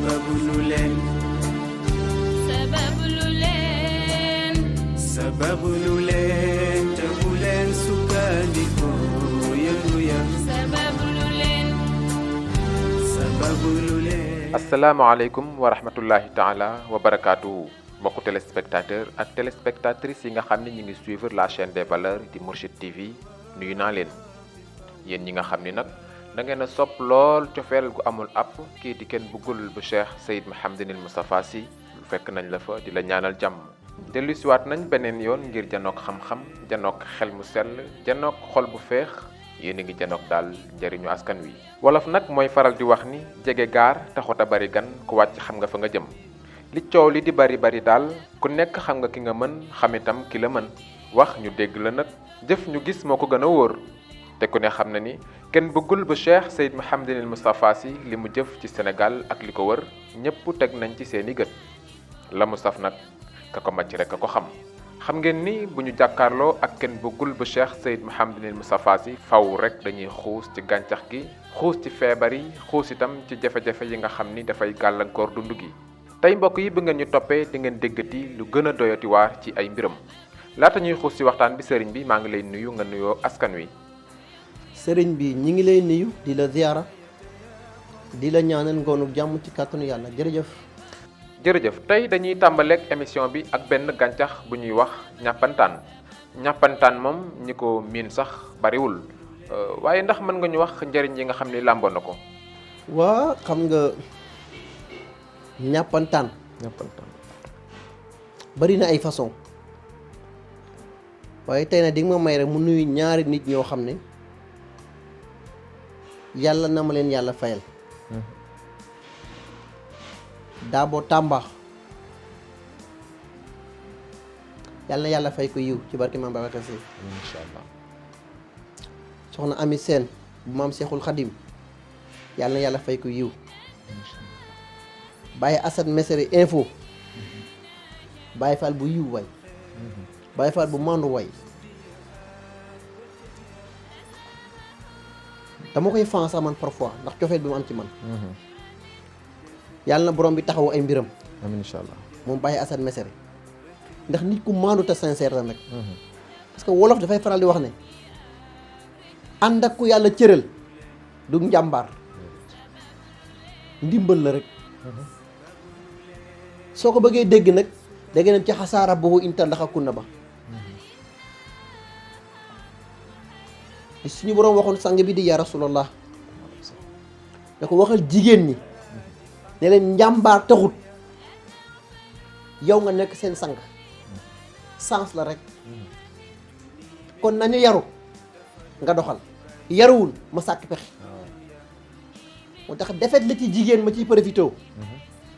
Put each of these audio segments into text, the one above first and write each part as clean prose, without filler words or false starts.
sabablu leen sabablu leen te bu leen sukkandiku yëngu ya sabablu leen. asalaamaaleykum wa rahmatullahi taala wa barakaatuhu mbokku téléspectateur ak téléspectatrices yi nga xam ne ñi ngi suivre la chaîne des valeurs di Mourchid TV nuyu naa leen yéen ñi nga xam ni nag da ngeen a sopp lool cofeel gu amul app kii di kenn bëggul bu Cheikh Seyd Mouhamadinil Moustapha Sy fekk nañ la fa di la ñaanal jàmm dellu siwaat nañ beneen yoon ngir janook xam-xam janook xel mu sell janook xol bu féex yéen a ngi janook daal njëriñu askan wi wolof nag mooy faral di wax ni jege gaar taxut a bari gan ku wàcc xam nga fa nga jëm li coow li di bari daal ku nekk xam nga ki nga mën xam itam ki la mën wax ñu dégg la nag jëf ñu gis moo ko gën a wóor te ku ne xam na ni kenn bëggul bu Cheikh Seyd Mouhamadinil Moustapha Sy li mu jëf ci Sénégal ak li ko wër ñëpp teg nañ ci seeni gët la mu saf nag ka ko màcc rek a ko xam ngeen ni bu ñu jàkkaarloo ak kenn bëggul bu Cheikh Seyd Mouhamadinil Moustapha Sy faw rek dañuy xuus ci gàncax gi xuus ci feebar yi xuus itam ci jafe-jafe yi nga xam ni dafay gàllankoor dund gi tey mbokk yi bu ngeen ñu toppee di ngeen déggati lu gën a doyati waar ci ay mbiram laata ñuy xuus ci waxtaan bi sëriñ bi maa ngi lay nuyu nga nuyoo askan wi. sëriñ bi ñi ngi lay nuyu di la ziyaara di la ñaanal ngoonu jàmm ci kàttanu yàlla jërëjëf tey dañuy tàmbaleeg émission bi ak benn gàncax bu ñuy wax ñàppantaan moom ñi ko miin sax bariwul waaye ndax mën nga ñu wax njëriñ yi nga xam ni làmboo na ko. waa xam nga ñàppantaan bari na ay façon waaye tey nag di nga ma may rek mu nuyu ñaari nit ñoo xam ne yàlla na ma leen yàlla fayal. Daabo Tamba yàlla na yàlla fay ko yiw ci barke Maam Babacar Sy incha allah. soxna Ami Seen bu maam Seexul Xadim yàlla na yàlla fay ko yiw Baye Assane Mesere info Baye Fall bu yiw way Baye Fall bu mandu way dama koy fan sax man parfois ndax cofeel bi mu am ci man yàlla na borom bi taxawu ay mbiram. amiin incha allah. moom Baye Assane Mesere ndax nit ku maandu te sincère la nag. parce que wolof dafay faral di wax ne ànd ak ku yàlla cëral du njàmbaar ndimbal la rek. soo ko bëggee dégg nag da ngeen dem ci xasaara boobu inta ndax ak kunna ba. suñu borom waxoon sang bi di yaa rasulallah da ko waxal jigéen ñi. ne leen njàmbaar taxut yow nga nekk seen sang sens la rek kon nañu yaru nga doxal yaruwul ma sàkk pexe moo tax defet la ci jigéen ma ciy profité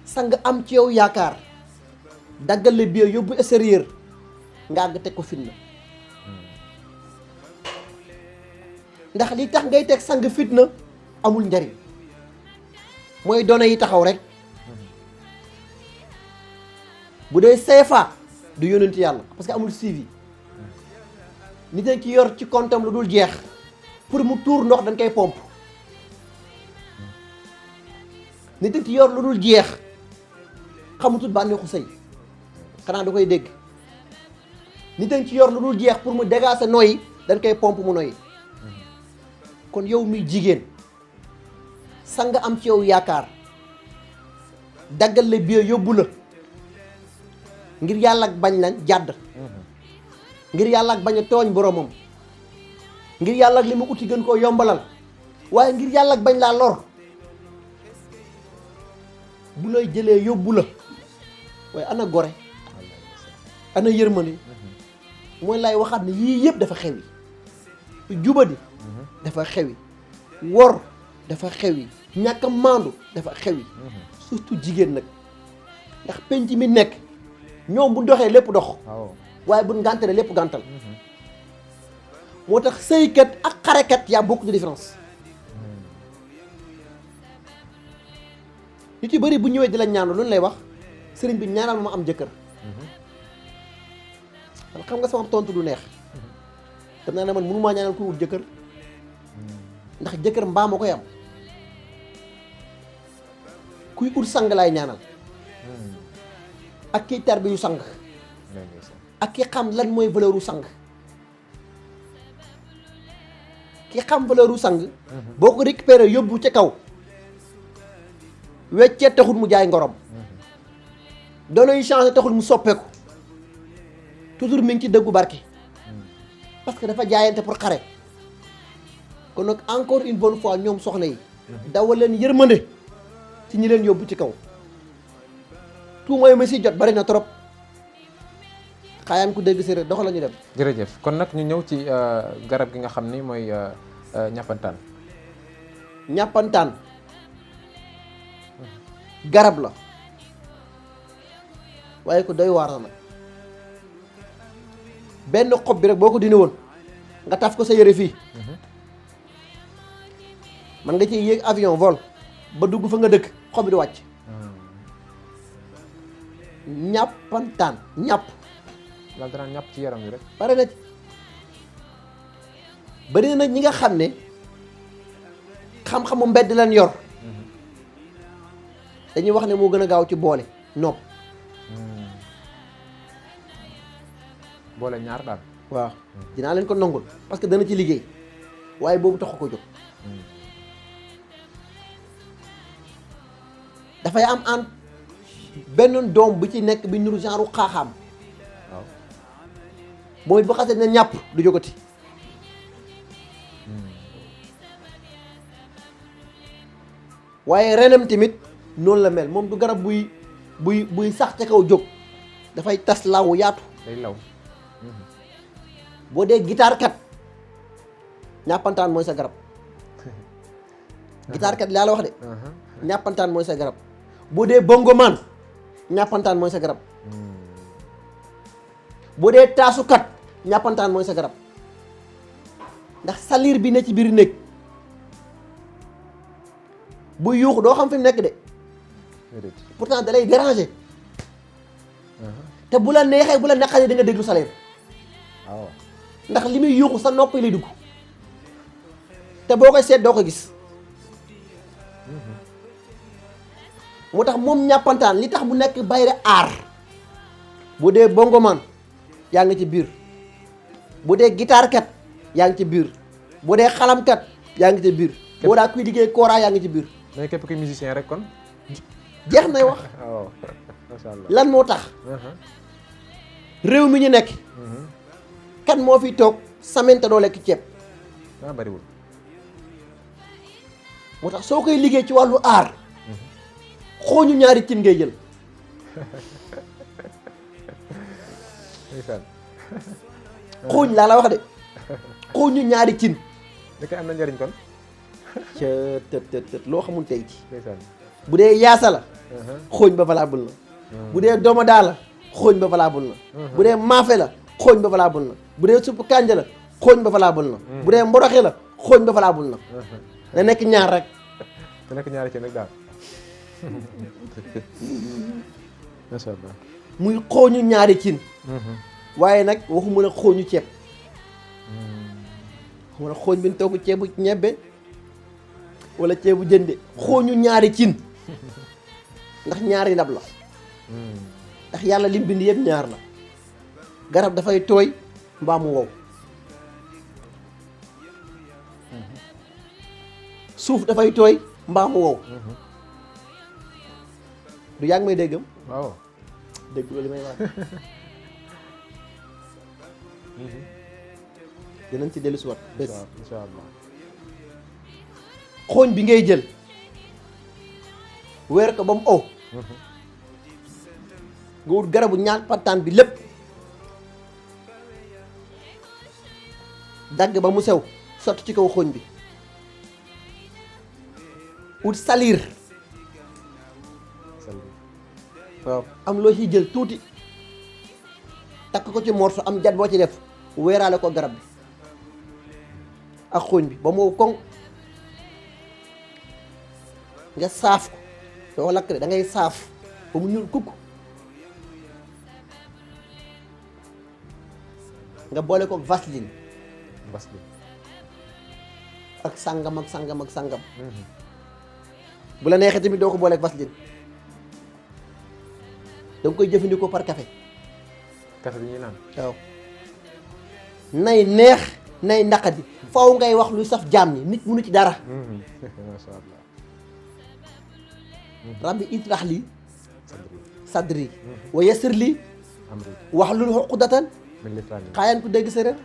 sang am ci yow yaakaar daggal la biir yóbbu extérieur nga àgg teg ko fitna ndax li tax ngay teg sang fitna amul njariñ mooy données yi taxaw rek bu dee CFA du yónnent yàlla parce que amul suivi nit a ki yor ci comptam lu dul jeex pour mu tuur ndox dañ koy pompe nit a ki yor lu dul jeex xamutul bànneexu sëy xanaa da koy dégg nit a ci yor lu dul jeex pour mu dégager noyyi dañ koy pompe mu noyyi kon yow muy jigéen sang am ci yow yaakaar daggal la biir yóbbu la ngir yàlla ak bañ lan jàdd ngir yàlla ak bañ a tooñ boromam ngir yàlla ak li mu uti gën koo yombalal waaye ngir yàlla ak bañ laa lor bu lay jëlee yóbbu la waaye ana gore ana yërmande mooy lay waxaat ne yii yëpp dafa xewi jubadi dafa xewi wor dafa xewi ñàkk a maandu dafa xewi surtout jigéen nag ndax penc mi nekk ñoom bu doxee lépp dox waaye bu ngàntale lépp gàntal moo tax sëykat ak xarekat y a beaucoup de différence nit yu bëri bu ñëwee di la ñaanal lu lay wax sëriñ bi ñaanal ma am jëkkër man xam nga sama tontu du neex dem naa ne man mënumaa ñaanal ku wut jëkkër ndax jëkkër mbaa ma koy am kuy ut sang laay ñaanal ak kiy tarbi yu sang ak ki xam lan mooy valeur u sang ki xam valeur u sang boo ko récupéré yóbbu ca kaw weccee taxul mu jaay ngorom doona yu changé taxul mu soppeeku toujours mi ngi ci dëggu barke parce que dafa jaayante pour xare kon nag encore une bonne fois ñoom soxna yi dawal leen yërmande ci ñi leen yóbbu ci kaw tout mooy ma si jot bari na trop xaayaan ku dégg séeréer doxal la ñu dem. jërëjëf kon nag ñu ñëw ci garab gi nga xam ni mooy ñàppantaan. ñàppantaan garab la waaye ko doy waar la nag benn xob bi rek boo ko dindi woon nga taf ko sa yére fii man nga ciy yéeg avion vol ba dugg fa nga dëkk xob bi di wàcc. ñàppantaan ñàpp. la dara ñàpp ci yaram wi rek. pare na ci bari na ñi nga xam ne xam-xamu mbedd leen yor dañuy wax ne moo gën a gaaw ci boole nopp. boole ñaar daal. waaw dinaa leen ko nangul parce que dana ci liggéey waaye boobu taxu ko jóg. dafay am an benn doom bu ci nekk bi nuru genre xaaxaam. waaw mooy bu xasee ne ñàpp du jógati. waaye renam tamit noonu la mel moom du garab buy sax ca kaw jóg dafay tas lawu yaatu. day law. boo dee guitare kat ñàppantaan mooy sa garab. guitare kat laa la wax de. ñàppantaan mooy sa garab. boo dee bongoman ñàppantaan mooy sa garab. boo dee taasukat ñàppantaan mooy sa garab ndax salir bi ne ci biir néeg bu yuuxu doo xam fi mu nekk de pourtant da lay déranger te bu la neexee bu la naqaree da nga déglu salir waaw ndax li muy yuuxu sa nopp yi lay dugg te boo koy seet doo ko gis moo tax moom ñàppantaan li tax mu nekk bayre aar bu dee bongoman yaa ngi ci biir bu dee guitare kat yaa ngi ci biir bu dee xalam kat yaa ngi ci biir boo daa kuy liggéey kooraa yaa ngi ci biir. mais képp kuy musicien rek kon. jeex nay wax. waaw macha allah lan moo tax. réew mi ñu nekk. kan moo fi toog semaine te doo lekk ceeb. ah bariwul. moo tax soo koy liggéey ci wàllu aar. xooñu ñaari cin ngay jël. xooñ laa la wax de xooñu ñaari cin. da koy am na njëriñ kon. ca tët loo xamul tey ci. bu dee yaasa la. xooñ ba valable na. bu dee domodaa la xooñ ba valable na. bu dee maafe la xooñ ba valable na. bu dee supp kànja la xooñ ba valable na. bu dee mboroxe la xooñ ba valable na. na nekk ñaar rek. da nekk ñaari cin rek daal. macha allah. muy xooñu ñaari cin. waaye nag waxuma la xooñu ceeb. waxuma la xooñ bi ñu togg ceebu ñebbe wala ceebu jënde xooñu ñaari cin ndax ñaari ndab la. ndax yàlla lim bind yëpp ñaar la. garab dafay tooy mbaa mu wow. suuf dafay tooy mbaa mu wow. du yaa ngi may déggam. waaw dégg li may wax. dinañ ci dellu si wat bés. incha allah. xooñ bi ngay jël weer ko ba mu ow. nga wut garabu ñàppantaan bi lépp dagg ba mu sew sotti ci kaw xooñ bi wut salir. waaw am loo ciy jël tuuti takk ko ci morso am jat boo ci def weeraale ko garab bi ak xooñ bi ba mu koŋ nga saaf ko doo lakk de da ngay saaf ba mu ñuul kukk nga boole ko vaseline vaseline ak sangam ak sangam ak sangam bu la neexee tamit doo ko booleeg vaseline da nga koy jëfandikoo par café. café bi ñuy naan. waaw nay neex nay naqadi faaw ngay wax lu saf jaam ñi nit mënu ci dara. macha allah. rabbi itrax lii sadri wa yassir lii wahlul uqdatan xaayaan ku dégg séeréer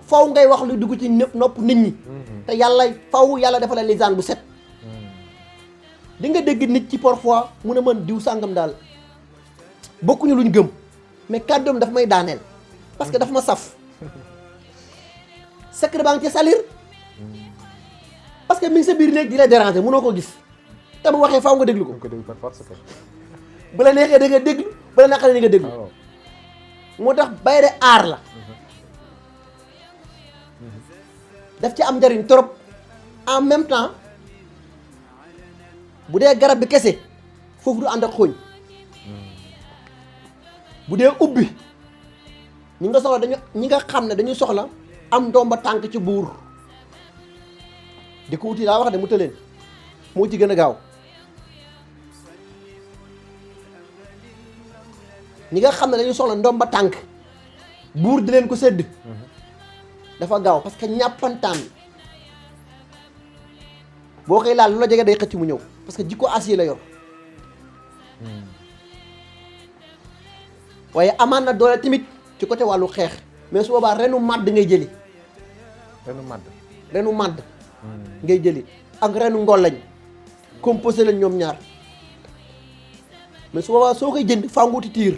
faw ngay wax lu dugg ci nopp nit ñi te yàlla faw yàlla dafa la lisaan bu set di nga dégg nit ci parfois mu ne man diw sàngam daal bokkuñu luñ gëm mais kàddoom daf may daaneel parce que daf ma saf secret baa ngi ci salir parce que mi ngi sa biir néeg di la déranger mënoo ko gis te bu waxee faw nga déglu ko bu la neexee da nga déglu bu la naqaree da nga déglu moo tax bayre aar la daf ci am njariñ trop en même temps bu dee garab bi kese foofu du ànd ak xooñ bu dee ubbi ñi nga soxla ñi nga xam ne dañuy soxla am ndomba tànk ci buur di ko wuti laa wax de mu tëleen moo ci gën a gaaw ñi nga xam ne dañuy soxla ndomba tànk buur di leen ko sedd dafa gaaw parce que ñàppantaan boo koy laal lu la jege day xëcc mu ñëw parce que jikko acier la yor waaye amaan na doole tamit ci côté wàllu xeex mais su boobaa renu màdd ngay jëli renu màdd ngay jëli ak renu ngolañ composé lañ ñoom ñaar mais su boobaa soo koy jënd faa nga wuti tiir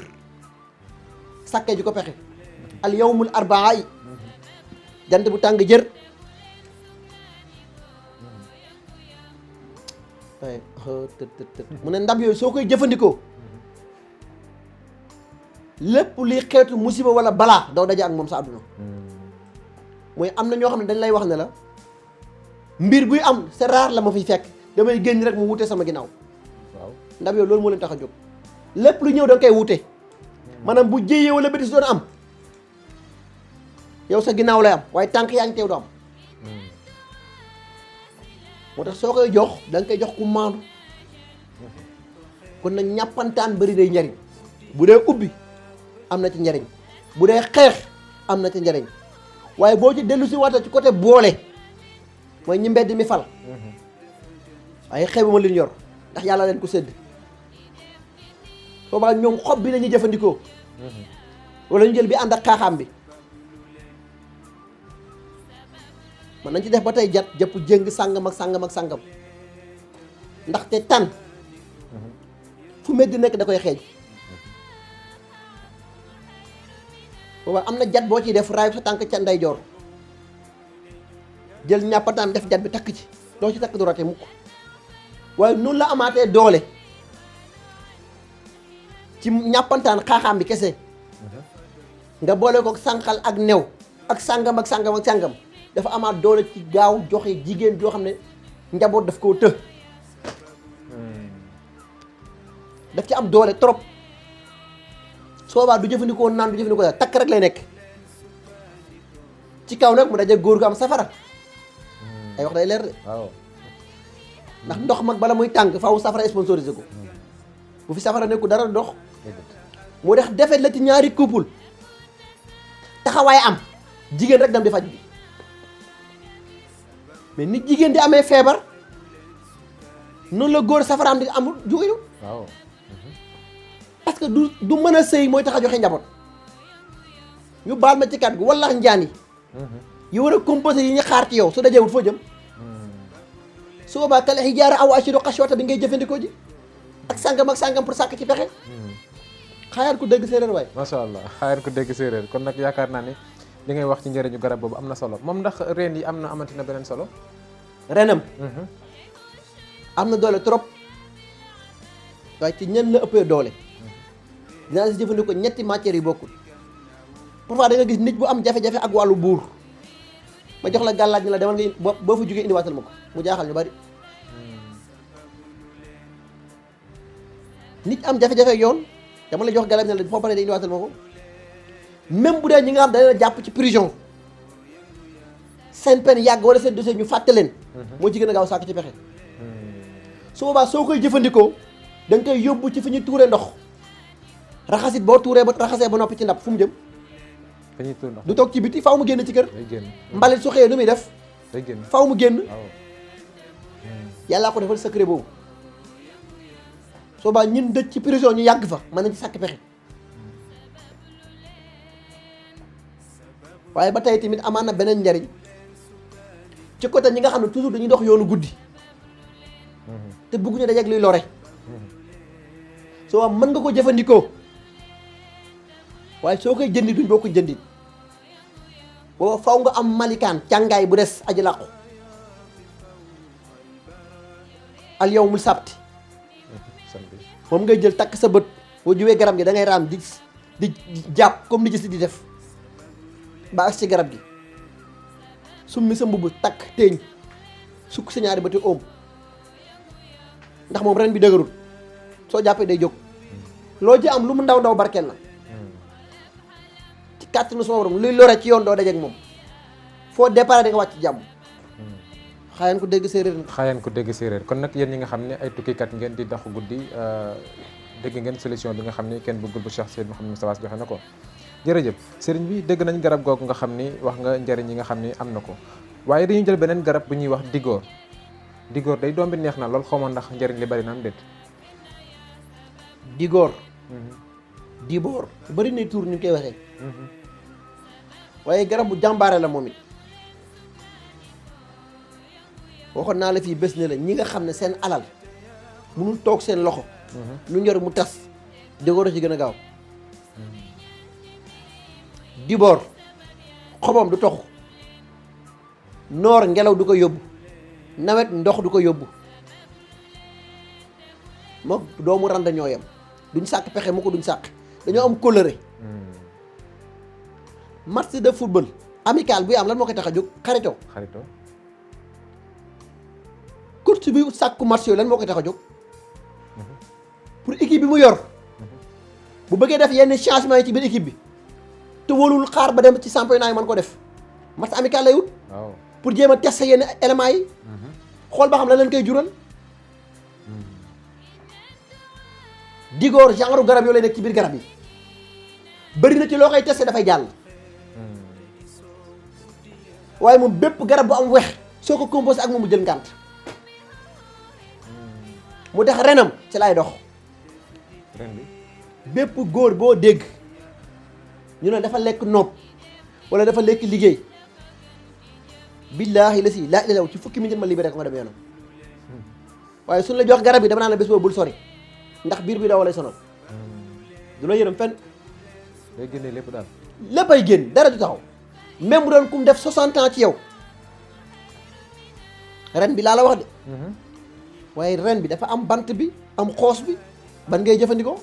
sàkkee ji ko pexe al yawmul arbaa yi jant bu tàng jër waaye mu ne ndab yooyu soo koy jëfandikoo lépp liy xeetu musiba wala balaa daw daje ak moom sa àdduna mooy am na ñoo xam ne dañ lay wax ne la mbir buy am c'est rare la ma fiy fekk damay génn rek mu wute sama ginnaaw waaw ndab yooyu loolu moo leen tax a jóg lépp lu ñëw da nga koy wute maanaam bu jéyee wala bétis doon am yow sa ginnaaw lay am waaye tànk yaa ngi teew du am moo tax soo koy jox da nga koy jox ku maandu kon nag ñàppantaan bëri day njariñ bu dee ubbi am na ci njariñ bu dee xeex am na ci njariñ waaye boo ci dellu si waata ci côté boole mooy ñi mbedd mi fal waaye xeebuma leen yor ndax yàlla leen ko sédd boobaa ñoom xob bi la ñuy jëfandikoo wala ñu jël bi ànd ak xaaxaam bi man nañ ci def ba tey jat jëpp jëng sàngam ak sàngam ak sàngam ndaxte tan fu medd nekk da koy xeeñ boobaa am na jat boo ciy def raayu sa tànk ca ndeyjoor jël ñàppataan def jat bi takk ci loo ci takk du rate mukk waaye noonu la amaatee doole ci ñàppantaan xaaxaam bi kese nga boole ko sànqal ak new ak sàngam ak sàngam ak sàngam dafa amaat doole ci gaaw joxe jigéen joo xam ne njaboot daf koo të daf ci am doole trop soobaa du jëfandikoo naan du jëfandikoo daal takk rek lay nekk ci kaw nag mu daje góor gu am safara ay wax day leer de waaw ndax ndox mag bala muy tàng faaw safara sponsorisé ko bu fi safara nekku dara ndox moo tax defet la ci ñaari couple taxawaay am jigéen rek dem di faj bi mais nit jigéen di amee feebar noonu la góor safaraam di amul jógeyu waaw parce que du mën a sëy mooy tax a joxe njaboot ñu baal ma ci kat gu wallax njaan yi war a composé yi ñu xaar ci yow su dajewut foo jëm su boobaa kale xijaara aw ashiru xaswata bi ngay jëfandikoo ji ak sàngam pour sàkk ci pexe xayaat ku dégg séeréer waay macha allah xaayar ko dégg séeréer kon nag yaakaar naa ni li ngay wax ci njëriñu garab boobu am na solo moom ndax reen yi am na amati na beneen solo renam am na doole trop waaye ci ñen la ëppee doole dinaa si jëfandikoo ñetti matières yi bokkul parfois da nga gis nit bu am jafe-jafe ak wàllu buur ma jox la gàllaaj ni la demal nga boo fa jógee indiwaatal ma ko mu jaaxal ñu bari nit am jafe-jafe yoon dama la jox gàllaaj ni la foo paree da indiwaatal ma ko même bu dee ñi nga xam dañ la jàpp ci prison seen peine yàgg wala seen dossier ñu fàtte leen moo ci gën a gaaw sàkk ci pexe su boobaa soo koy jëfandikoo da nga koy yóbbu ci fi ñu tuure ndox raxasit boo tuuree ba raxasee ba noppi ci ndab fu mu jëm fa ñuy tuur ndox du toog ci biti faw mu génn ci kër day génn mbalit su xëyee nu muy def day génn faw mu génn waaw yàllaa ko defal secret boobu soo baa ñun dëj ci prison ñu yàgg fa mën nañ ci sàkk pexe waaye ba tey tamit amaan na beneen njariñ ci côté ñi nga xam ne toujours dañuy dox yoonu guddi te bëgguñu dajeeg luy lore soo waa mën nga ko jëfandikoo waaye soo koy jëndi duñ boo ko jëndit booba faw nga am malikaan càngaay bu des aji làqu al yawmul sabti moom ngay jël takk sa bët boo juwee garab gi da ngay raam di jàpp comme ni ci si di def ba ak ci garab gi summi sa mbubb takk téeñ sukk sa ñaari bëti oom ndax moom ren bi dëgërul soo jàppee day jóg loo ji am lu mu ndaw ndaw barkeel na ci kàttanu sama borom luy lore ci yoon doo dajeek moom foo départ da nga wàcc jàmm xaayaan ko dégg séeréer na xaayaan ko dégg séeréer kon nag yéen ñi nga xam ne ay tukkikat ngeen di dox guddi dégg ngeen solution bi nga xam ne kenn bëggul bu Cheikh Seydou Mouhamed Moustapha joxe na ko jërëjëf sëriñ bi dégg nañ garab googu nga xam ni wax nga njëriñ yi nga xam ni am na ko waaye dañuy jël beneen garab bu ñuy wax digoor digoor day doom bi neex na lool xaw ma ndax njëriñ li bari na am déet digoor diboor bari na tur ñu koy waxee waaye garab bu jàmbaare la moom it waxoon naa la fii bés ne la ñi nga xam ne seen alal mënul toog seen loxo lu njor mu tas digoor a ci gën a gaaw diboor xobam du toxu noor ngelaw du ko yóbbu nawet ndox du ko yóbbu moom doomu randa ñoo yem duñ sàkk pexe mu ko duñ sàkk dañoo am kóllëre match de football amical buy am lan moo koy tax a jóg xaritoo coach bi sàkku match yooyu lan moo koy tax a jóg pour équipe bi mu yor bu bëggee def yenn changement yi ci biir équipe bi te wóolul xaar ba dem ci championnat yi mën ko def match amical lay wut pour jéem a tester yenn éléments yi xool ba xam la leen koy jural digoor genre garab yoo lay nekk ci biir garab yi bëri na ci loo koy testé dafay jàll waaye moom bépp garab bu am wex soo ko composé ak moom mu jël ngànt mu tax renam ci lay dox ren bi bépp góor boo dégg ñu ne dafa lekk nopp wala dafa lekk liggéey billaahi la si laa ilaha ci fukki minute ma libéré ko nga dem yoonam waaye suñu la jox garab yi dama naan la bés boobu bul sori ndax biir bi daw lay sonal du la yërëm fenn day génne lépp daal léppay génn dara du taxaw même bu doon kum def 60 ans ci yow ren bi laa la wax de waaye ren bi dafa am bant bi am xoos bi ban ngay jëfandikoo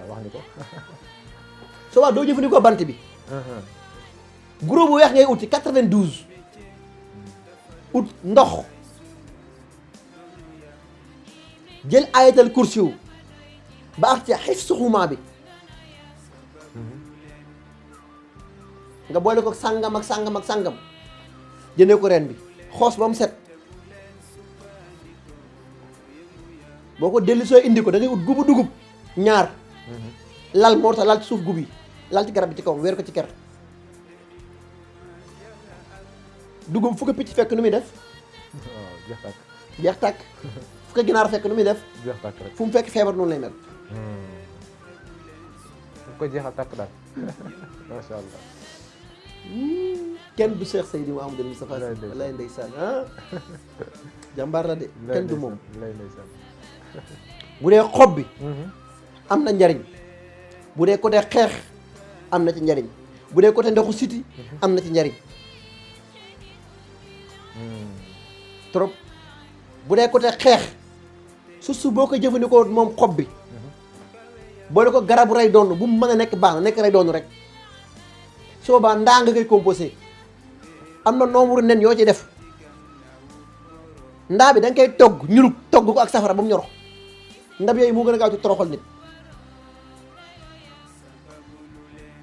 wax ni ko soo waa doo jëfandikoo bant bi gros bu weex ngay uti 92 ut ndox jël ayatal kursiw ba ak ci xifsu xumaa bi nga boole ko sàngam ak sàngam ak sàngam jëndee ko ren bi xoos ba mu set boo ko dellu soo indi ko da ngay ut gubu dugub ñaar lal moo tax lal ci suuf gub yi lal ci garab bi ci kaw weer ko ci ker dugub fu ko picc fekk nu muy def waaw jeex tàkk jeex tàkk fu ko ginaar fekk nu muy def jeex tàkk rek fu mu fekk feebar noonu lay mel daf koy jeexal tàkk daal macha allah kenn du Cheikh Seydi Mouhamadou Moustapha wallaay ndeysaan ah jàmbaar la de kenn du moom lay ndeysaan bu dee xob bi am na njariñ bu dee côté xeex am na ci njariñ bu dee côté ndoxu siti am na ci njariñ trop bu dee côté xeex su boo ko jëfandikoo moom xob bi boole ko garabu rey doon bu mu mën a nekk baax na nekk rey doon rek soo baa ndaa nga koy composé am na nombre nen yoo ci def ndaa bi da nga koy togg ñurug togg ko ak safara ba mu ñoro ndab yooyu moo gën a gaaw ci toroxal nit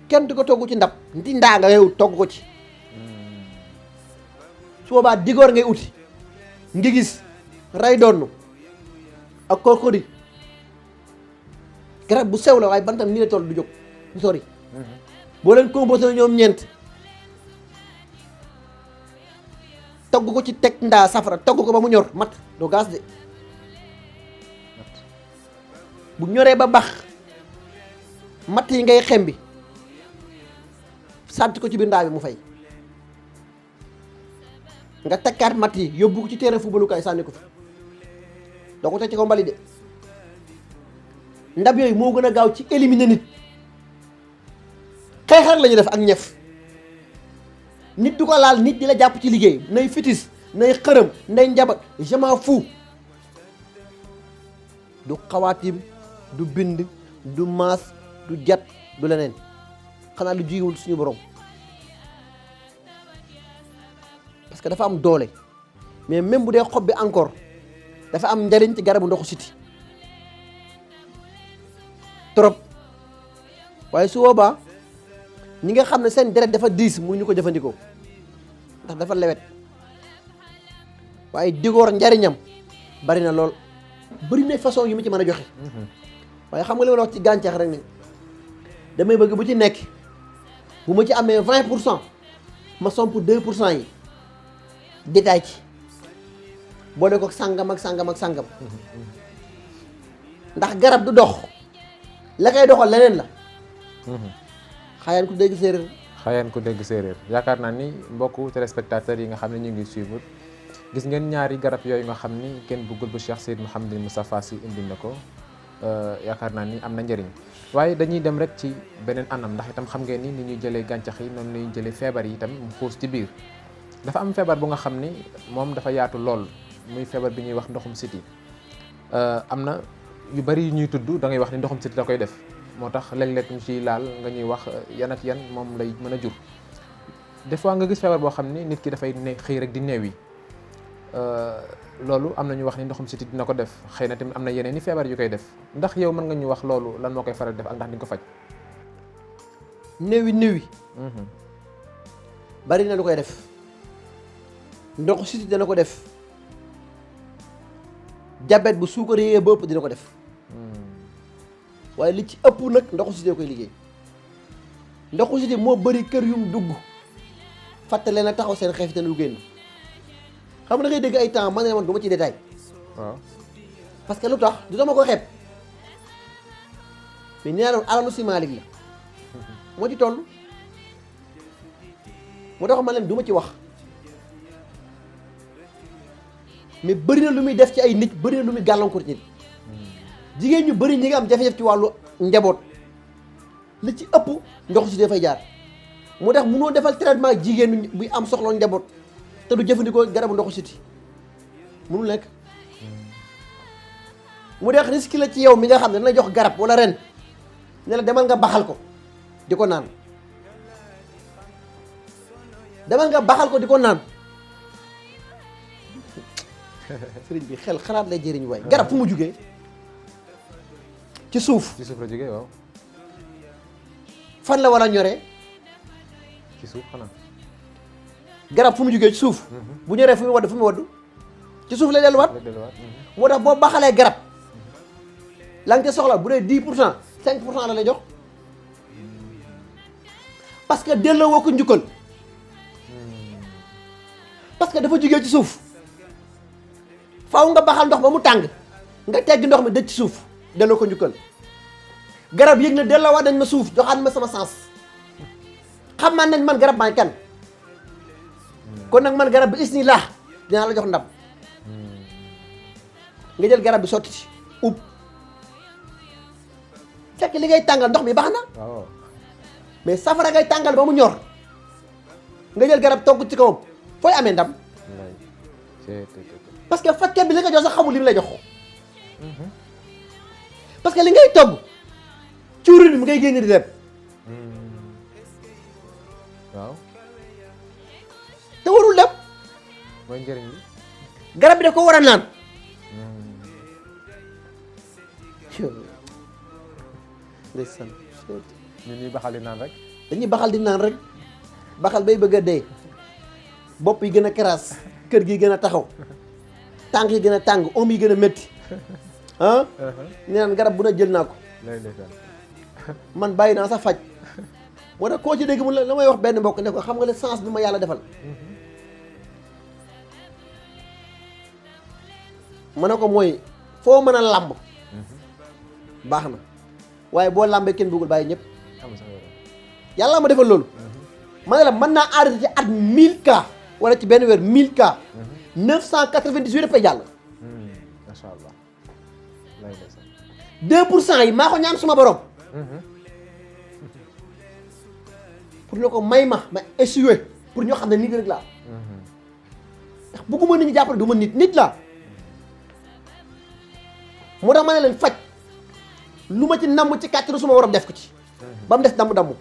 kenn du ko togg ci ndab nti ndaa nga ngay togg ko ci su boobaa digoor ngay uti ngi gis ray donn ak korkori garab bu sew la waaye bantam nii la toll du jóg du sori boo leen composé ñoom ñeent togg ko ci teg ndaa safara togg ko ba mu ñor mat doo gaas de bu ñoree ba bax matt yi ngay xem bi sànti ko ci biir ndaa bi mu fay nga takkaat matt yi yóbbu ko ci terrain footballukaay sànni ko fi doo ko teg ci ko mbali de ndab yooyu moo gën a gaaw ci éliminer nit xeex rek la ñu def ak ñef nit du ko laal nit di la jàpp ci liggéey nay fitis nay xërëm nay njabat je m'en fous du xawaatim du bind du maas du jat du leneen xanaa lu jigéwul suñu borom parce que dafa am doole mais même bu dee xob bi encore dafa am njariñ ci garabu ndoxu siti trop waaye su boobaa ñi nga xam ne seen deret dafa diis mu ñu ko jëfandikoo ndax dafa lewet waaye digoor njariñam bari na lool bari na façon yu mu ci mën a joxe waaye xam nga li ma la wax ci gàncax rek ne damay bëgg bu ci nekk bu ma ci amee 20% ma somp 2% yi détail ci boole ko sàngam ak sàngam ak sàngam ndax garab du dox la koy doxal leneen la xayaan ku dégg séeréer xayaan ko dégg séeréer yaakaar naa ni mbokku téléspectateurs yi nga xam ne ñu ngi suivre gis ngeen ñaari garab yooyu nga xam ni kenn bëggul bu Cheikh Seyd Mouhamadou Moustapha Sy indi na ko yaakaar naa ni am na njëriñ waaye dañuy dem rek ci beneen anam ndax itam xam ngeen ni ñuy jëlee gàncax yi noonu la ñuy jëlee feebar yi itam mu xuus ci biir dafa am feebar bu nga xam ni moom dafa yaatu lool muy feebar bi ñuy wax ndoxum siti am na yu bari yu ñuy tudd da ngay wax ni ndoxum siti da koy def moo tax léeg-léeg ñu ciy laal nga ñuy wax yan ak yan moom lay mën a jur des fois nga gis feebar boo xam ni nit ki dafay xëy rek di néew yi loolu am na ñu wax ni ndoxum siti dina ko def xëy na tamit am na yeneen i feebar yu koy def ndax yow mën nga ñu wax loolu lan moo koy faral def ak ndax di nga ko faj. néewi bari na lu koy def ndoxu siti dana ko def diabète bu suukar yee ba ëpp dina ko def waaye li ci ëpp nag ndoxu siti koy liggéey ndoxu siti moo bëri kër yum dugg fàttale na taxaw seen xeef te lu génn xam nga da ngay dégg ay temps man ne man du ma ci détail waaw parce que lu tax du dama ko xeeb mais nee naa doon alalu si Malick la moo ci toll moo tax ma leen du ma ci wax mais bëri na lu muy def ci ay nit bëri na lu muy gàllankoor ci nit jigéen ñu bëri ñi nga am jafe-jafe ci wàllu njaboot li ci ëpp ndoxu si dafay jaar moo tax mënoo defal traitement jigéen buy am soxla njaboot te du jëfandikoo garabu ndoxu siti mënul nekk mu deex risque la ci yow mi nga xam ne dana jox garab wala ren ne la demal nga baxal ko di ko naan demal nga baxal ko di ko naan sëriñ bi xel xalaat lay jëriñ waay garab fu mu jugee ci suuf ci suuf la jógee waaw fan la war a ñoree ci suuf xanaa garab fu mu jugee ci suuf bu ñoree fu mu wadd ci suuf lay delluwaat moo tax boo baxalee garab la nga ca soxla bu dee 10% 5% la lay jox parce que delloo woo ko njukkal parce que dafa jugee ci suuf faaw nga baxal ndox ba mu tàng nga teggi ndox mi dëj ci suuf delloo ko njukkal garab yëg na delloowaat nañ ma suuf joxaat ma sama sens xam man nañ man garab maay kan kon nag man garab bi isnillah dinaa la jox ndam nga jël garab bi sotti ci ub fekk li ngay tàngal ndox mi baax na waaw mais safara ngay tàngal ba mu ñor nga jël garab togg ci kawam fooy amee ndam parce que fajkat bi li nga jox sax xamul li mu lay jox parce que li ngay togg cuurin mi ngay génne di dem waaw te warul dem mooy njëriñ li garab bi da ko war a naan ndeysaan ñu ñuy baxal di naan rek dañuy baxal di naan rek baxal bay bëgg a dee bopp yi gën a karaas kër gi gën a taxaw tànk yi gën a tàng om yi gën a métti ah nee naan garab bu na jël naa ko man bàyyi naa sax faj moo tax koo ci dégg mu la may wax benn mbokk ne ko xam nga le sens bi ma yàlla defal ma ne ko mooy foo mën a làmb baax na waaye boo làmbee kenn bëggul bàyyi ñëpp yàlla ma defal loolu ma ne la mën naa arrêté ci at 1000 cas wala ci benn weer 1000 cas 998 dafay jàll macha allah 2% yi maa ko ñaan suma borom pour ne ko may ma échoué pour ñoo xam ne nit rek laa ndax bëgguma nit ñi jàppale du ma nit laa moo tax ma ne leen faj lu ma ci namm ci kàttanu suma borom def ko ci ba mu des damm-damm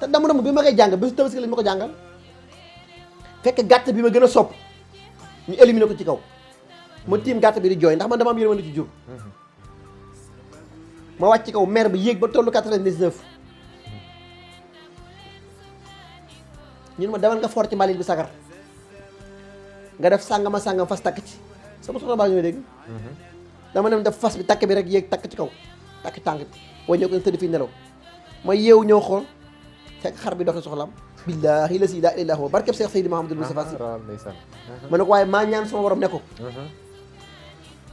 te damm-damm bi ma koy jàng bésu tabaski lañ ma ko jàngal fekk gàtt bi ma gën a sopp ñu éliminé ko ci kaw ma tiim gàtt bi di jooy ndax man dama am yërmande ci jur ma wàcc ci kaw mer bi yéeg ba tollu 99 ñun ma demal nga for ci mbalit bi sagar nga def sàngama sàngam fas takk ci sama soxna baa ñëwee dégg dama dem def fas bi takk bi rek yéeg takk ci kaw takk tànk bi way ñëw ko tëdd fii nelaw ma yeewu ñëw xool fekk xar bi doxee soxlaam billaahi la si laa ilaaha illa huwa barkeb Seex Seydi Mahamadul Mustafa Si ma ne ko waaye maa ñaan sama borom ne ko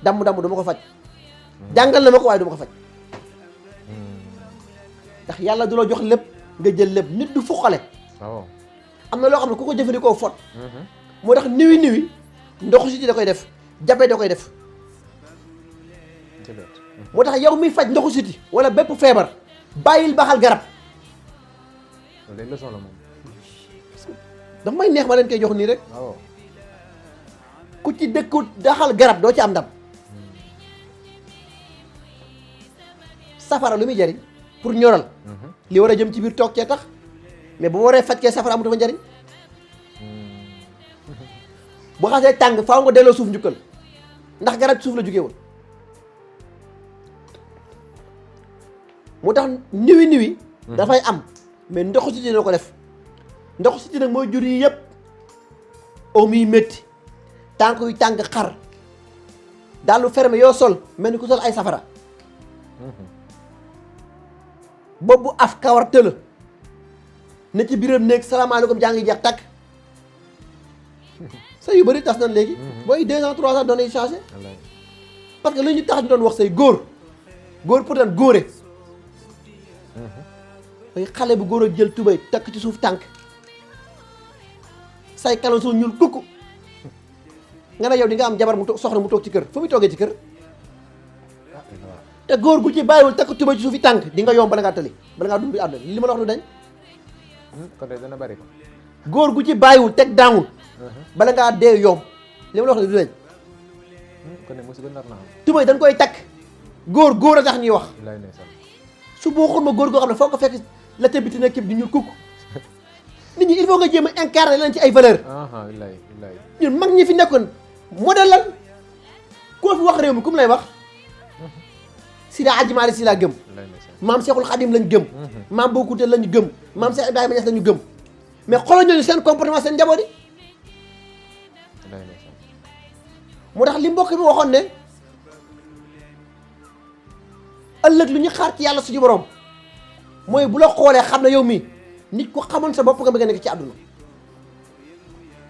damm du ma ko faj jàngal na ma ko waaye du ma ko faj ndax yàlla du la jox lépp nga jël lépp nit du fuqale am na loo xam ne ku ko jëfandikoo fot moo tax niwi ndoxu siti da koy def jabe da koy def moo tax yow miy faj ndoxu siti wala bépp feebar bàyyil baxal garab dafa may neex ma leen koy jox nii rek ku ci dëkku daxal garab doo ci am ndam safara lu muy jariñ pour ñoral li war a jëm ci biir toog cee tax mais bu ma waree faj kee safara amatu fa njariñ bu xasee tàng faaw nga delloo suuf njukkal ndax garab suuf la jógee woon moo tax niwi dafay am mais ndoxu siti dina ko def ndoxu siti nag mooy jur yi yëpp oom yi métti tànk yu tàng xar daal lu fermé yoo sol mel ni ku sol ay safara boobu af kawar tëla ne ci biiram néeg salaamaaleykum jaa ngi jeex takk say yu bëri tas nañ léegi booy 2 ans 3 ans doon nañ changé parce que li ñu tax ñu doon wax say góor pour daan góore ay xale bu góor a jël tubay takk ci suuf tànk say kalon soo ñuul kukk nga ne yow di nga am jabar mu soxna mu toog ci kër fu muy toogee ci kër te góor gu ci bàyyiwul takk tubay ci suuf yi tànk di nga yomb bala ngaa tëli bala ngaa dund bi àdduna li ma la wax du dañ kon de dana bari ko góor gu ci bàyyiwul teg daawul bala ngaa dee yomb li ma la wax ne du dañ kon de musiba nar na am tubay dañ koy takk góor a tax ñuy wax su boo xool ma góor goo xam ne foo ko fekk la tëbbiti na képp di ñuul kukk nit ñi il faut nga jéem a incarner leen ci ay valeur ñun mag ñi fi nekkoon modèle lan koo fi wax réew mi ku mu lay wax Sida Hadji Malick Sy laa gëm maam Cheikhul Khadim lañ gëm maam Bou Kounta lañu gëm maam Cheikh Ibrahima Niass lañu gëm mais xoolal ñooñu seen comportement seen njaboot yi moo tax li mbokk mi waxoon ne ëllëg lu ñu xaar ci yàlla suñu borom mooy bu la xoolee xam ne yow mii nit ku xamoon sa bopp nga bëgg a nekk ci àdduna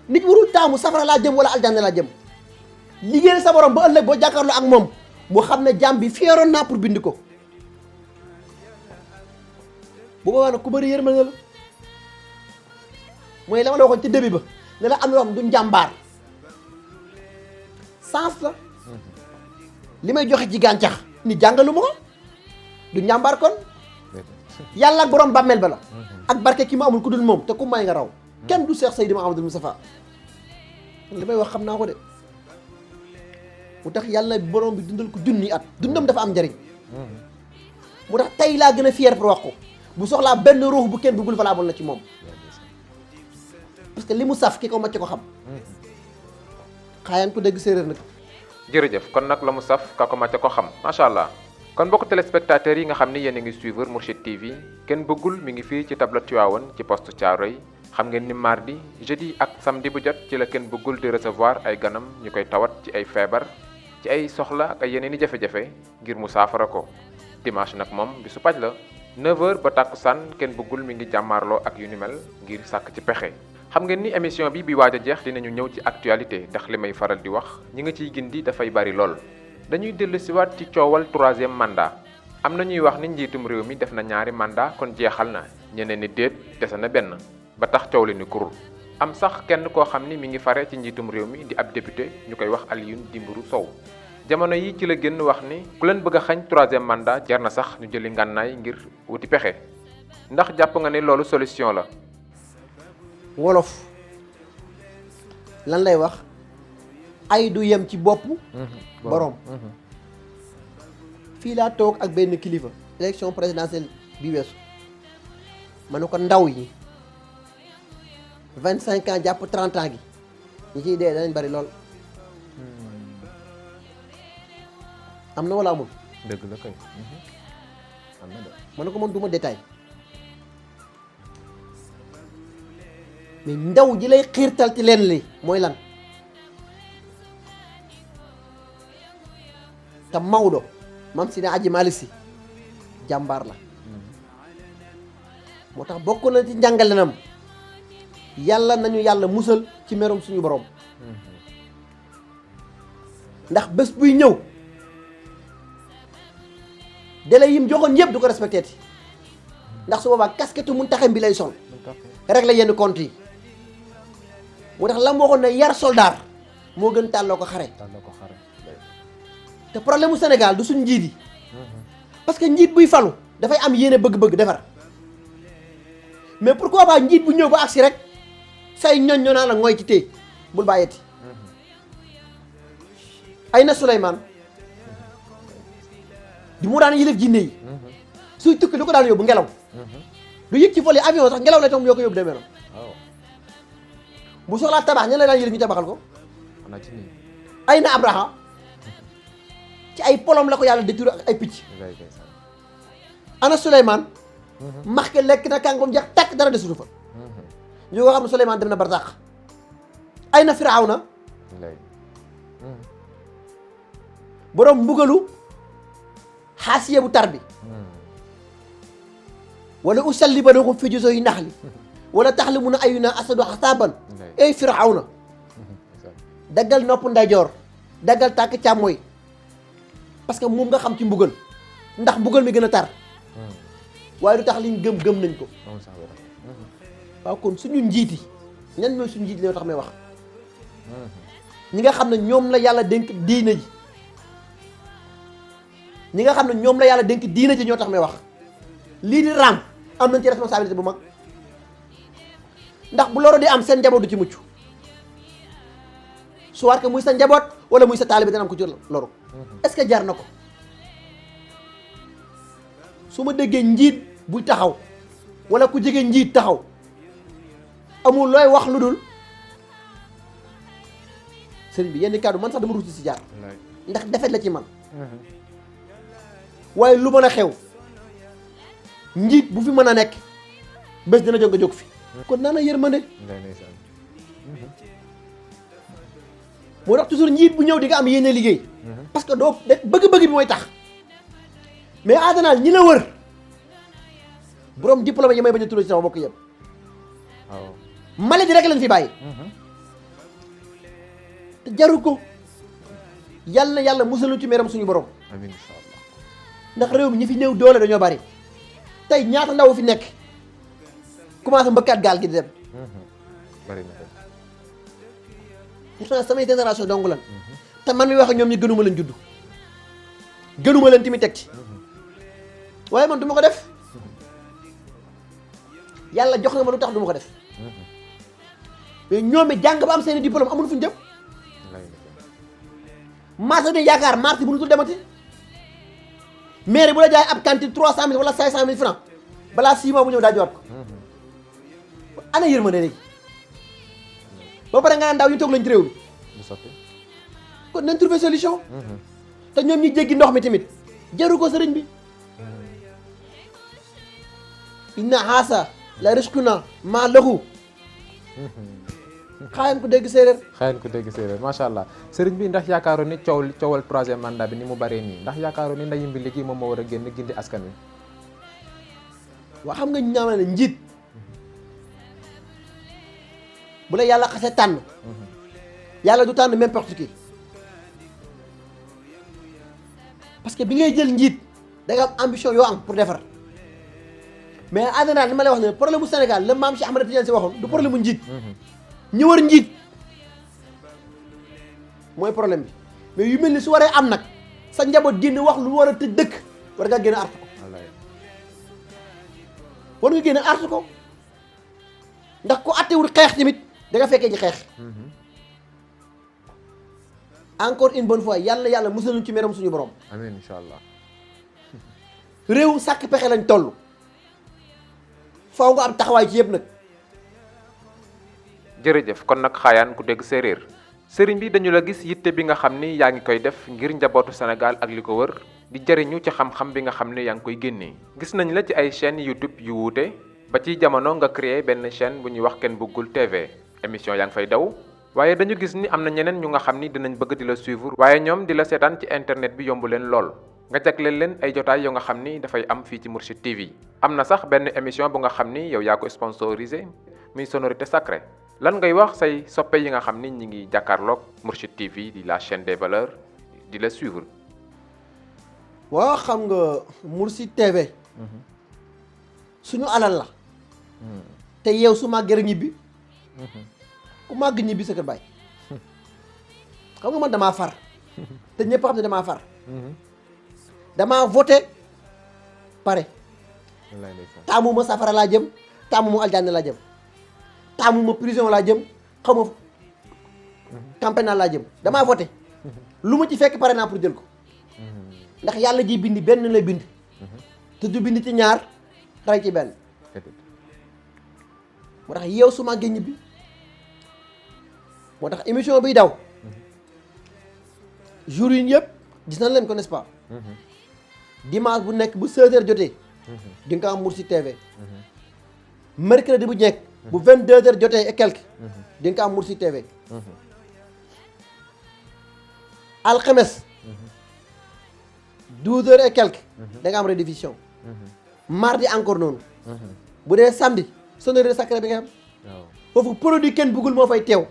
nit warul taamu safara laa jëm wala aljanna laa jëm liggéeyal sa borom ba ëllëg boo jàkkaarloo ak moom mu xam ne jàmm bi feeroon naa pour bind ko bu boobaa nag ku bëri yërmande la mooy la ma la waxoon ci début ba ne la am na loo xam du njàmbaar sens la li may joxe ci gàncax ni jàngalu ma ko du njàmbaar kon yàlla ak borom bàmmeel ba la ak barke ki ma amul ku dul moom te ku may nga raw kenn du Seex Seydi Mahamadul Mustafa li may wax xam naa ko de mu tax yàlla borom bi dundal ko junni at dundam dafa am njariñ mu tax tey laa gën a fier pour wax ko bu soxlaa benn ruux bu kenn bëggul valable na ci moom parce que li mu saf ki ko macc ko xam xaayaan ko dégg séeréer nag jërëjëf kon nag la mu saf ka ko macc ko xam macha allah kon mbokk téléspectateurs yi nga xam ni yéen a ngi suivre Mourchid TV kenn bëggul mi ngi fii ci table Tivaouane ci poste Thiaroye xam ngeen ni mardi jeudi ak samedi bu jot ci la kenn bëggul di recevoir ay ganam ñu koy tawat ci ay feebar ci ay soxla ak ay yeneen i jafe-jafe ngir mu saafara ko. dimanche nag moom bisu paj la 9h ba tàkkusaan kenn bëggul mi ngi jàmmaarloo ak yu ni mel ngir sàkk ci pexe. xam ngeen ni émission bi waaj a jeex dinañu ñëw ci actualité ndax li may faral di wax ñi nga ciy gindi dafay bari lool. dañuy dellu siwaat ci coowal 3e mandat am na ñuy wax ni njiitum réew mi def na 2 mandat kon jeexal na ñeneen ni déet dese na benn ba tax coow li ni kurul. am sax kenn koo xam ni mi ngi fare ci njiitum réew mi di ab député ñu koy wax Alioune Dembourou Sow. jamono yi ci la génn wax ni ku leen bëgg a xañ 3e mandat jar na sax ñu jëli ngànnaay ngir wuti pexe ndax jàpp nga ne loolu solution la. wolof lan lay wax ay du yem ci bopp borom. fii laa toog ak benn kilifa élection présidentielle bi weesu ma ne ko ndaw yi 25 ans jàpp 30 ans gi ñi ciy dee danañ bari lool. am na wala amul. dëgg la kay. am na de. ma ne ko man du ma détail mais ndaw ji lay xiirtal ci leen li mooy lan te Maodo mam si ne aji Malick si jàmbaar la moo tax bokk na ci njàngalenam yàlla nañu yàlla musal ci merum suñu borom ndax bés buy ñëw délai yim joxoon yëpp du ko respecté ti ndax su boobaa casquette Muntaxa bi lay sol rek la yenn compte yi moo tax la mu waxoon ne yar soldaar moo gën tàlloo ko xare te problème mu Sénégal du suñ njiit yi parce que njiit buy falu dafay am yéene bëgg-bëgg defar mais pourquoi pas njiit bu ñëw ba agsi rek say ñoñ ñoo naa la ngooy ci téye bul bàyyeti ay na Souleymane di mu daan yilif jinne yi suy tukki lu ko daan yóbbu ngelaw du yëg ci vol yi avion sax ngelaw lay tam yoo ko yóbbu demee noonu bu soxlaa tabax ña la daan yilif ñu tabaxal ko ay na Abraha ci ay polom la ko yàlla détouré ak ay picc ana Souleymane max ke lekk na kàngoom jeex takk dara desutu fa ñu ko xam ne Souleymane dem na barzaq ay na Firawna borom mbugalu xaasiye bu tar bi wala usallibanahum fi juzuu'i naxli wala taxlimuna ayyuna asadu xasaaban ay Firawna daggal nopp ndeyjoor daggal tàkk càmmooy parce que moom nga xam ci mbugal ndax mbugal mi gën a tar waaye du tax liñ gëm nañ ko waaw kon suñu njiiti ñan ñooy suñu njiiti li ñoo tax may wax ñi nga xam ne ñoom la yàlla dénk diina ji ñi nga xam ne ñoom la yàlla dénk diina ji ñoo tax may wax lii di raam am nañ ci responsabilité bu mag ndax bu loro di am seen njaboot du ci mucc soit que muy sa njaboot wala muy sa taalibe dana am ko ci loru est-ce que jar na ko su ma déggee njiit buy taxaw wala ku jege njiit taxaw amul looy wax lu dul sëriñ bi yenn kàddu man sax dama ruus si jaar ndax defet la ci man waaye lu mën a xew njiit bu fi mën a nekk bés dina jóg nga jóg fi kon naa na yërmande moo tax toujours njiit bu ñëw di nga am yéene liggéey parce que doo bëgg-bëgg bi mooy tax mais aadanaal ñi la wër borom diplôme yi may bañ a tudd ci sama bokk yëpp maladie rek lañ fi bàyyi te jaru ko yàlla na yàlla musalu ci meram suñu borom amiin incha allah ndax réew mi ñi fi néew doole dañoo bari tey ñaata ndaw fi nekk commencé mbëkkaat gaal gi di dem bari na ko pourtant samay génération dong lan te man mi wax ak ñoom ñi gënuma leen juddu gënuma leen tamit teg ci waaye man du ma ko def yàlla jox na ma lu tax du ma ko def mais ñoom it jàng ba am seen i diplôme amul fu ñu jëm marché de yaakaar marché bu ñu tul demati maire bu la jaay ab cantine 300 000 wala 500 000 francs balaa 6 mois bu ñëw daa jowaat ko ana yërmande léegi ba pare nga naan ndaw ñu toog lañ ci réew mi du sotti kon nañ trouver solution te ñoom ñi jéggi ndox mi tamit jaru ko sëriñ bi inna haasa la risquna ma lahu xaayaan ku dégg séeréer. xëy ko dégg séeréer macha allah sëriñ bi ndax yaakaaroon ni coowal troisième mandat bi ni mu bëree nii ndax yaakaaroon ni ndayi mbi liggéey moom moo war a génn gindi askan wi. waa xam nga ñu ñaama ne njiit bu la yàlla xasee tànn yàlla du tànn n'importe qui parce que bi ngay jël njiit da nga am ambition yoo am pour defar mais en général li ma lay wax ne problème bu Sénégal la maam Cheikh Ahmed Tidiane Sy waxoon du problème bu njiit ñi war njiit mooy problème bi mais yu mel ni su waree am nag sa njaboot génn wax lu war a tëj dëkk war ngaa génn artu ko war nga génn artu ko ndax ku attewul xeex tamit da nga fekkee ji xeex encore une bonne fois yàlla musal ñu ci meram suñu borom. amiin incha allah. réew sàkk pexe lañ toll faaw nga am taxawaay ci yëpp nag. jërëjëf kon nag xaayaan ku dégg séeréer sëriñ bi dañu la gis yitte bi nga xam ni yaa ngi koy def ngir njabootu Sénégal ak li ko wër di jëriñu ci xam-xam bi nga xam ne yaa ngi koy génnee. gis nañ la ci ay chaîne YouTube yu wuute ba ci jamono nga créé benn chaîne bu ñuy wax Ken Bugul TV émission yaa ngi fay daw. waaye dañu gis ni am na ñeneen ñu nga xam ni dinañ bëgg di la suivre waaye ñoom di la seetaan ci internet bi yomb leen lool nga jagleel leen ay jotaay yoo nga xam ni dafay am fii ci Mourchid TV am na sax benn émission bu nga xam ni yow yaa ko sponsorisé muy sonorité sacrée lan ngay wax say soppe yi nga xam ni ñi ngi jàkkaarloog Mourchid TV di la chaîne des valeurs di la suivre. waaw xam nga Mourchid TV suñu alal la te yow su màggee rek ñibbi ku màgg ñibbi sa kër baay xam nga man damaa far te ñëpp xam ne damaa far damaa voté pare taamu ma safara laa jëm taamu ma aljanna laa jëm taamu ma prison laa jëm xaw ma campagne laa jëm damaa voté lu ma ci fekk pare naa pour jël ko ndax yàlla ji bindi benn la bind te du bind ci ñaar rey ci benn moo tax yow su màggee ñibbi moo tax émission biy daw jour yi yëpp gis nañ leen ko n'est-ce pas dimanche bu nekk bu 16h jotee di nga ko am Mourchid TV mercredi bu nekk bu 22h jotee et quelque di nga ko am Mourchid TV alxames 12h et quelque da nga am rediffusion mardi encore noonu bu dee samedi sonorité sacrée bi nga am foofu produit Ken Bugul moo fay teew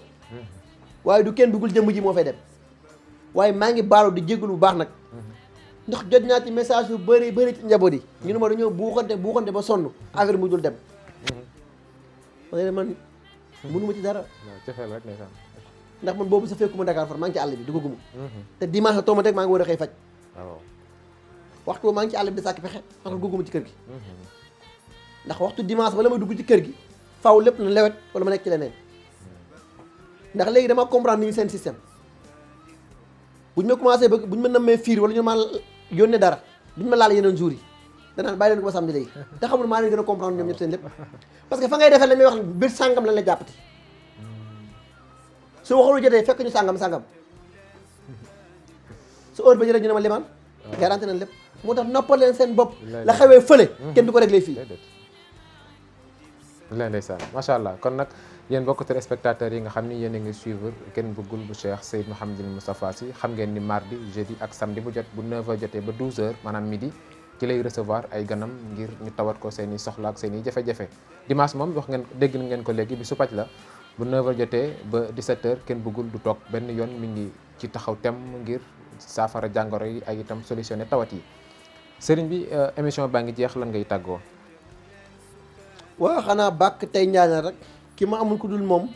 waaye du Ken Bugul jëmm ji moo fay dem waaye maa ngi baalu di jégalu bu baax nag ndax jot naa ci message yu bëri ci njaboot yi ñu ne ma dañoo buuxante ba sonn affaire mu dul dem man mënu ma ci dara ndax man boobu sa fekkuma Dakar far maa ngi ci àll bi duggaguma te dimanche tooma rek maa ngi war a xëy faj waxtu maa ngi ci àll bi di sàkk pexe ndax dugguma ci kër gi ndax waxtu dimanche bala ma dugg ci kër gi faaw lépp na lewet wala ma nekk ci leneen ndax léegi dama comprendre ni ñu seen système buñ ma commencé ba buñ ma nammee fiir wala ñu ma yónnee dara duñ ma laal yeneen jours yi danaan bàyyi leen ko ba samedi léegi te xamul maa leen gën a comprendre ñoom ñëpp seen lépp parce que fa ngay defee la may wax biir sàngam lañ la jàppati su waxulu jotee fekk ñu sàngam su heure ba jëlee ñu ne ma limaan garanti nañ lépp moo tax noppal leen seen bopp la xewee fële kenn du ko réglé fii lay ndeysaan macha allah kon nag yéen bokk téléspectateurs yi nga xam ni yéen a ngi suivre Ken Bugul bu Cheikh Seyd Mouhamadul Moustapha Sy xam ngeen ni mardi jeudi ak samedi bu jot bu 9h jotee ba 12h maanaam midi ci lay recevoir ay ganam ngir ñu tawat ko seen i soxla ak seen i jafe-jafe dimanche moom wax ngeen dégg ngeen ko léegi bi su pàcc la bu 9h jotee ba 17h Ken Bugul du toog benn yoon mi ngi ci taxaw tem ngir saafara jàngoro yi ay itam solutionné tawat yi sëriñ bi émission baa ngi jeex lan ngay tàggoo. waaw xanaa bàkk tey ñaanal rek ki ma amul ku dul moom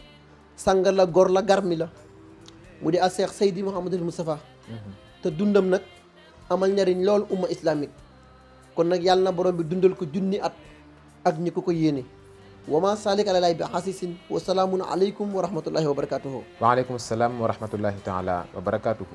sang la gor la garmi la mu di a Cheikh Seydi Mouhamadul Moustapha te dundam nag amal njariñ lool umma islamique kon nag yàlla na borom bi dundal ko junni at ak ñi ko yéene wama salik alalay bi xasisin wa salaamun aleykum wa rahmatullahi wa barakatuhu waaleykum salaam wa rahmatullahi taala wa barakatuhu